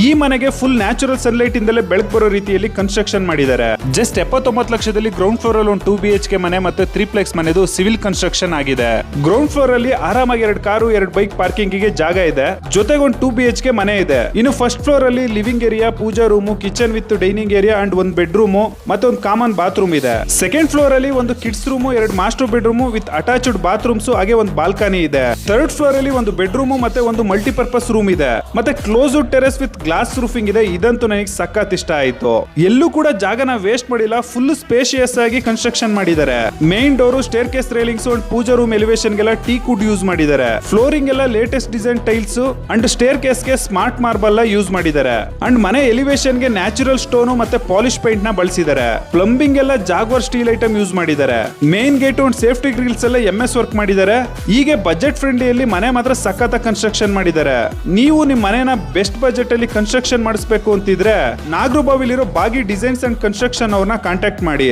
ಈ ಮನೆಗೆ full natural sunlight ಇಂದಲೇ ಬೆಳಕು ಬರೋ ರೀತಿಯಲ್ಲಿ ಕನ್ಸ್ಟ್ರಕ್ಷನ್ ಮಾಡಿದ್ದಾರೆ. ಜಸ್ಟ್ 79 ಲಕ್ಷದಲ್ಲಿ ಗ್ರೌಂಡ್ ಫ್ಲೋರ್ ಅಲ್ಲಿ ಒಂದು 2 BHK ಮನೆ ಮತ್ತೆ 3 ಪ್ಲೆಕ್ಸ್ ಮನೆದು ಸಿವಿಲ್ ಕನ್ಸ್ಟ್ರಕ್ಷನ್ ಆಗಿದೆ. ಗ್ರೌಂಡ್ ಫ್ಲೋರ್ ಅಲ್ಲಿ ಆರಾಮಾಗಿ 2 ಕಾರು 2 ಬೈಕ್ ಪಾರ್ಕಿಂಗ್ ಗೆ ಜಾಗ ಇದೆ. ಜೊತೆಗೆ ಒಂದು 2 BHK ಮನೆ ಇದೆ. ಇನ್ನು ಫಸ್ಟ್ ಫ್ಲೋರ್ ಅಲ್ಲಿ living area, puja room, kitchen with dining area and ಒಂದು ಬೆಡ್ರೂಮ್ ಮತ್ತೆ ಒಂದು ಕಾಮನ್ ಬಾತ್ರೂಮ್ ಇದೆ. ಸೆಕೆಂಡ್ ಫ್ಲೋರ್ ಅಲ್ಲಿ ಒಂದು kids room, 2 master bedroom with attached bathrooms ಹಾಗೆ ಒಂದು ಬಾಲ್ಕನಿ ಇದೆ. ಥರ್ಡ್ ಫ್ಲೋರ್ ಅಲ್ಲಿ ಒಂದು ಬೆಡ್ರೂಮ್ ಮತ್ತೆ ಒಂದು ಮಲ್ಟಿಪರ್ಪಸ್ ರೂಮ್ ಇದೆ. ಮತ್ತೆ closed terrace with glass roofing ಇದೆ. ಇದಂತೂ ನನಗೆ ಸಖತ್ ಇಷ್ಟ ಆಯ್ತು. ಎಲ್ಲೂ ಕೂಡ ಜಾಗನ ವೇಸ್ಟ್ ಮಾಡಿಲ್ಲ. ಫುಲ್ ಸ್ಪೇಷಿಯಸ್ ಆಗಿ ಕನ್ಸ್ಟ್ರಕ್ಷನ್ ಮಾಡಿದ್ದಾರೆ. Main door, staircase railings and puja room elevation ಗೆಲ್ಲ ಟೀಕ್ ವುಡ್ ಯೂಸ್ ಮಾಡಿದ್ದಾರೆ. ಫ್ಲೋರಿಂಗ್ ಎಲ್ಲ latest design tiles and staircase ಗೆ ಸ್ಮಾರ್ಟ್ ಮಾರ್ಬಲ್ ಯೂಸ್ ಮಾಡಿದ್ದಾರೆ. ಅಂಡ್ ಮನೆ ಎಲಿವೇಶನ್ ಗೆ ನ್ಯಾಚುರಲ್ ಸ್ಟೋನ್ ಮತ್ತೆ ಪಾಲಿಶ್ ಪೇಂಟ್ ನ ಬಳಸಿದ್ದಾರೆ. ಪ್ಲಂಬಿಂಗ್ ಎಲ್ಲ ಜಾಗ್ವಾರ್ ಸ್ಟೀಲ್ ಐಟಮ್ ಯೂಸ್ ಮಾಡಿದ್ದಾರೆ. Main gate and safety grills ಎಲ್ಲ MS ವರ್ಕ್ ಮಾಡಿದ್ದಾರೆ. ಹೀಗೆ ಬಜೆಟ್ ಫ್ರೆಂಡ್ಲಿಯಲ್ಲಿ ಮನೆ ಮಾತ್ರ ಸಖತ್ ಕನ್ಸ್ಟ್ರಕ್ಷನ್ ಮಾಡಿದ್ದಾರೆ. ನೀವು ನಿಮ್ಮ ಮನೆನ ಬೆಸ್ಟ್ ಬಜೆಟ್ ಅಲ್ಲಿ ಕನ್ಸ್ಟ್ರಕ್ಷನ್ ಮಾಡಿಸಬೇಕು ಅಂತಿದ್ರೆ ನಾಗರಬಾವಿಲಿರೋ ಬಾಗಿ ಡಿಸೈನ್ಸ್ ಅಂಡ್ ಕನ್ಸ್ಟ್ರಕ್ಷನ್ ಅವ್ರನ್ನ ಕಾಂಟ್ಯಾಕ್ಟ್ ಮಾಡಿ.